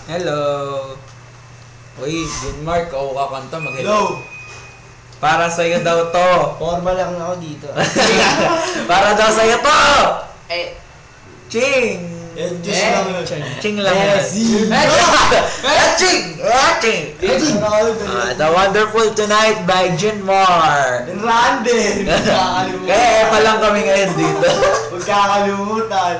Hello! Uy, Mark, ako kakanta Hello! Para sa'yo daw to! Forma lang ako dito. Para daw sa'yo to! Ching! Just lang yun. Ching lang yun. Ching! Ching! The Wonderful Tonight by Junmar. Randy! Magkakalimutan. Kaya pa lang kami ngayon dito. Magkakalimutan.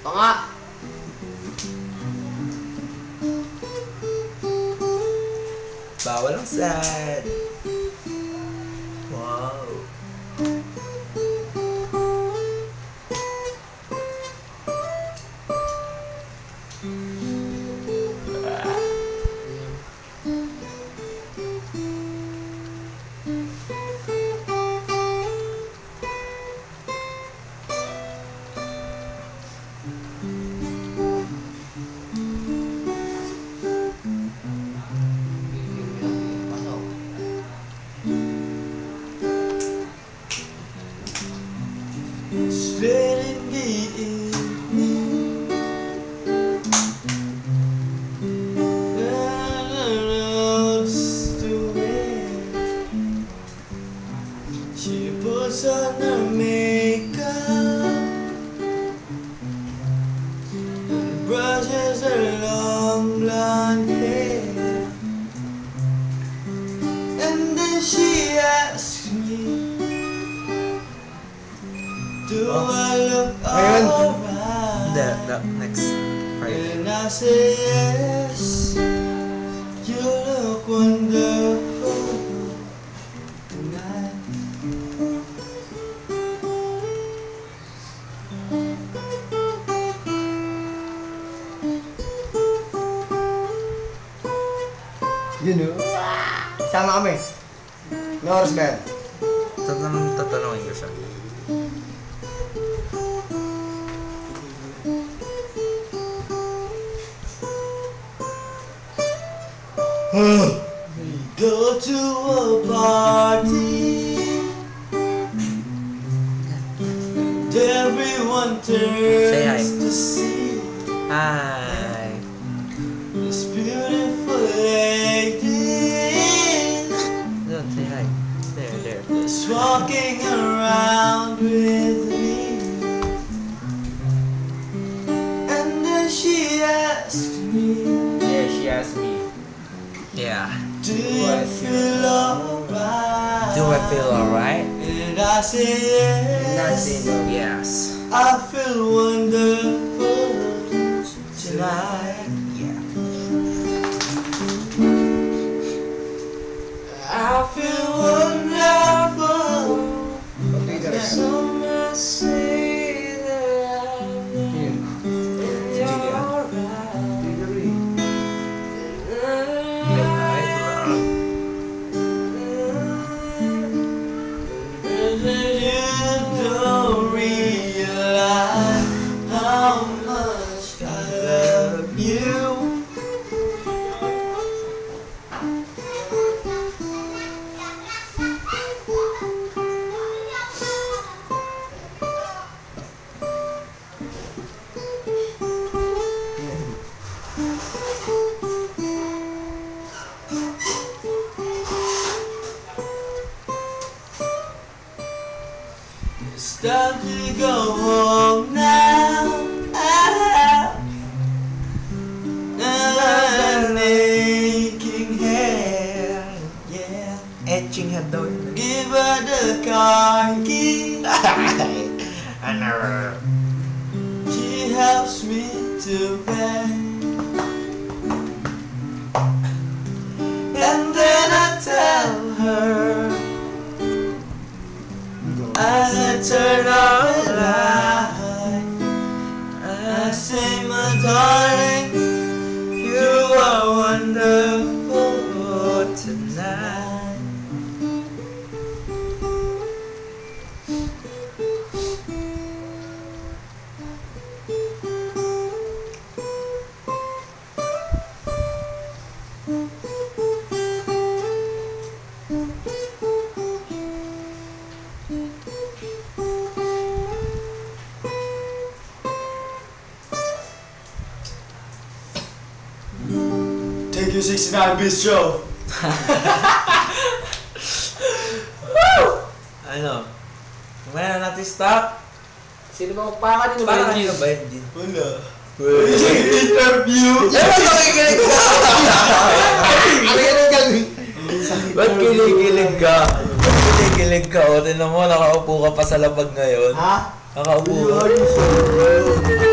Ito nga. Bawal ang sad. Wow. It's late in the evening. She puts on her makeup and brushes her long blonde hair, and then she asks me, do I look alright? The next Friday. And I say yes, you look wonderful tonight. Yun o. Sama kami. May oras ba yan? Tatanungin ko siya. We go to a party and everyone Say hi. turns to see Hi! this beautiful lady Doon, say hi. There. that's walking around with me. And then she asked me, Yeah, she asked me. Yeah. do you feel alright? Do I feel alright? And I say yes. Yes. I feel wonderful tonight. Yeah. I feel wonderful. Someone say that you're alright. You don't realize how much I love you. It's time to go home now. I'm aching hair, yeah. Etching head daw. Give her the car key. She helps me to bed, and then I tell her, as I turn on the light, I say, my darling, you are wonderful tonight. Thank you, 69 Bistro. Ano? Mamaya na natin stop. Sino ba para kanino ba Para yun? kanino ba yun, Jin? Wala. Interview! Nakikinig ka? Ba't kinikilig ka? Ba't kinikilig ka? O, tinan mo, nakaupo ka pa sa labag ngayon. Ha? Nakaupo ka.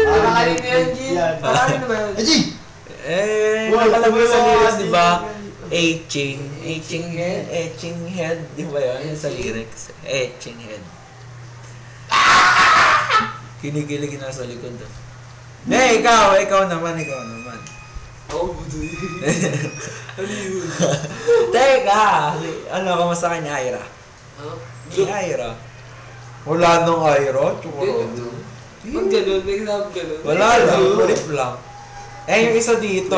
Para kanino yan, Jin? Para kanino ba yun? Ajing! Nakalagay sa lyrics, di ba? Etching head. Etching head. Di ba yun? Sa lyrics. Etching head. Kinikilig na sa likod. Ikaw naman. Oo, budoy. Ano yun? Teka! Ano, kamusta ka ni Ira? Ni Ira? Wala nung Ira? Chukurado. Pag ganun, may kasama ganun. Wala lang, trip lang. Yung isa dito.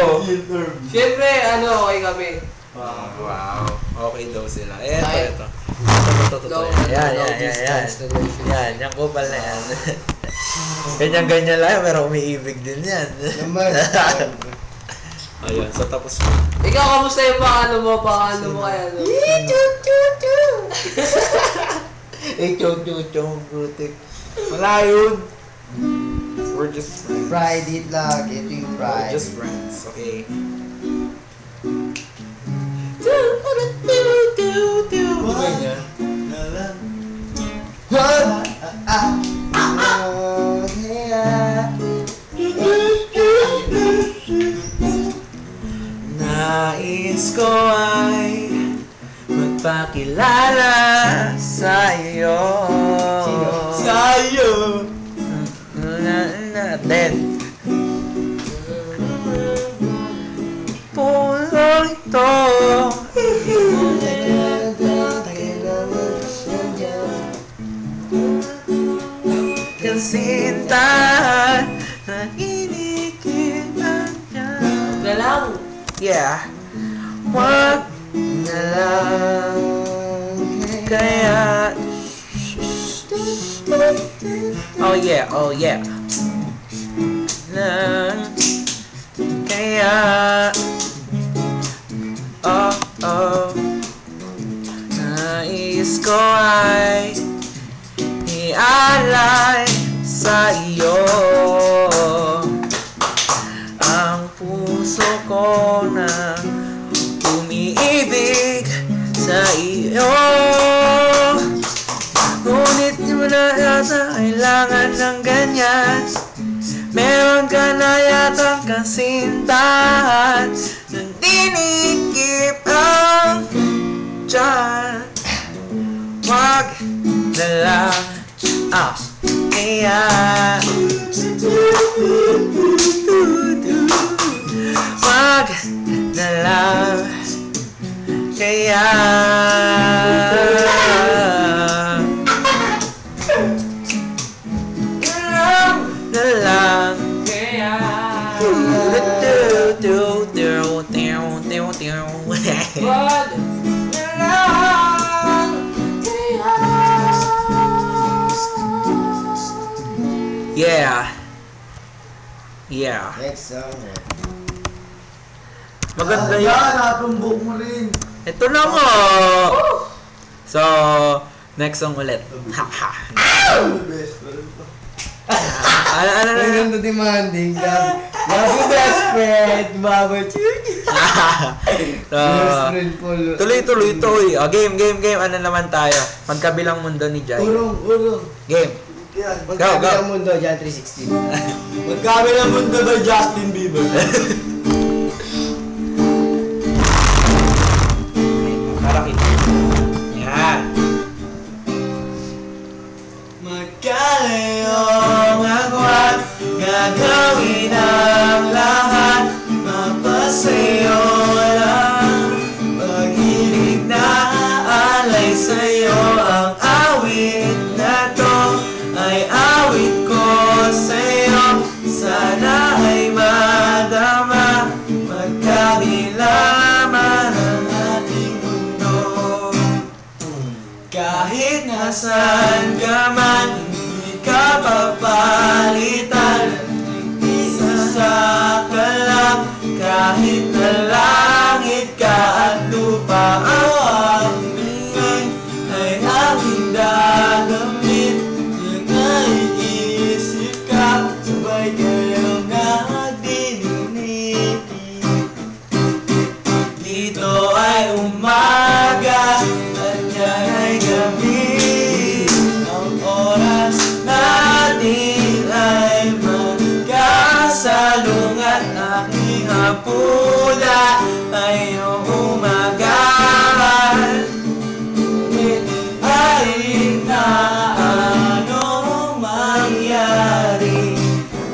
Siyempre, okay kami. Wow. Okay daw sila. Kahit- Ito. Long Yan. distance relationship. Yan, yung kupal na yan. Ganyan-ganyan lang, pero umiibig din yan. Naman. Ayun, so tapos mo. Ikaw, kamusta yung paano mo kaya? Chong, brutik. Wala yun. We're just friends. Fried it lang. Ito yung We're fried. just friends, okay? Nais ko ay magpakilala sa'yo. Sino? Sa'yo! Then, puso ito. Kasintahan na inikitan niya. Na lang. Yeah. Wag na lang. Kaya oh yeah. Lang. Kaya nais ko ay ialay sa iyo ang puso ko na umiibig sa iyo. Ngunit di mo na yata kailangan ng ganyan. Meron ka na yatang kasintahan ng dinikip ang tiyan. Wag na lang kaya wag na lang kaya na lang kaya Wag na lang kaya. Yeah. Next song. Maganda yun. Natumbok mo rin. Ito na mo. So, next song ulit. Haha. Ano na yun? Ganun demanding. Love you, best friend. Mabot. So, Best friend po. tuloy-tuloy ito eh. Game. Ano naman tayo? Magkabilang mundo ni Jai. Urong. Game. Magkabilang mundo, Jan 316. Magkabilang mundo ba Justin Bieber? Karakit. Yan. Magkalayong agwat, gagawin ang lahat, mapasayo lang. Pag-ibig na alay sa'yo, ang awit na to ay awit ko sa'yo. Sana ay madama, magkabilaman ang ating mundo. Kahit nasaan ka man, hindi ka papalitan. Isa sa kalap, kahit na lang hapunan ay umagahan. Kahit na anong mangyari,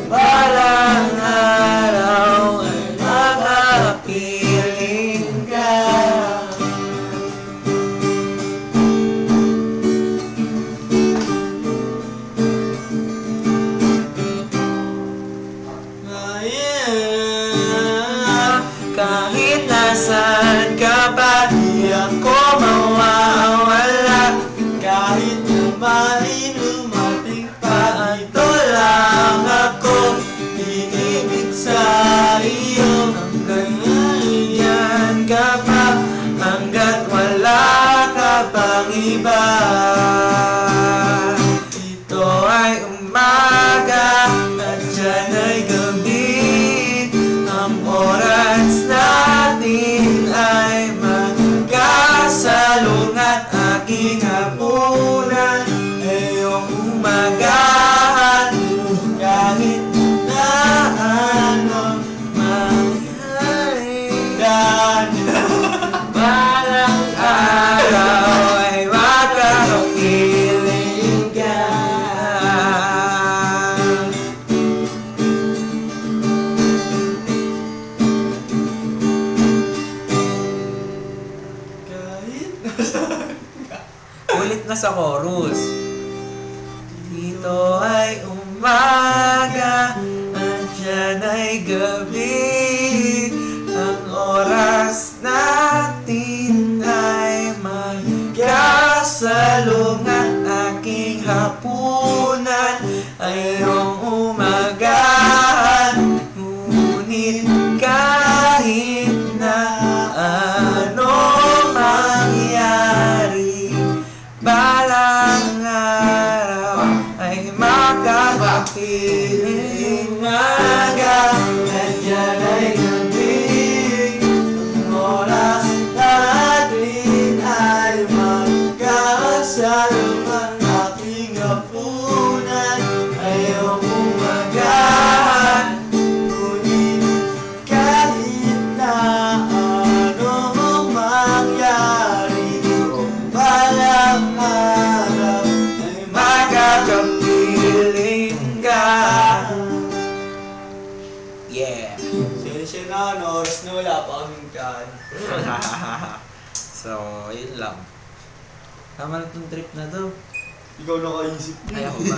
balang araw ay makapiling ka. Kahit nasaan ka pa, di ako mawawala. Kahit naman lumating pa, ito lang ako, iibig sa iyo. Hanggang ganyan ka pa, hanggat wala ka pang iba. Ito ay umaga, at dyan ay gabi. Ang oras natin ay magkasalungat. Aking hapunan ay iyong umagahan. Kahit na anong mangyari, balang araw ay makapiling ka. Ulit na sa chorus. Dito ay umaga, at dyan ay gabi. Ang oras natin ay magkasalungat. Aking hapunan ay iyong umagahan. Ngunit kahit na anong mangyari, balang araw ay makapapiling aga. At dyan ay gabi, ang oras natin ay magkasalungat. Aking hapunan ay iyong umagahan. Ngunit kahit na anong mangyari, balang araw ay makakapiling ka. Yeah. Sensya na, no? Oras na wala pa kaming kan. So, yun lang. Tama na itong trip na to. Ikaw nakaisip. Ay, ako ba?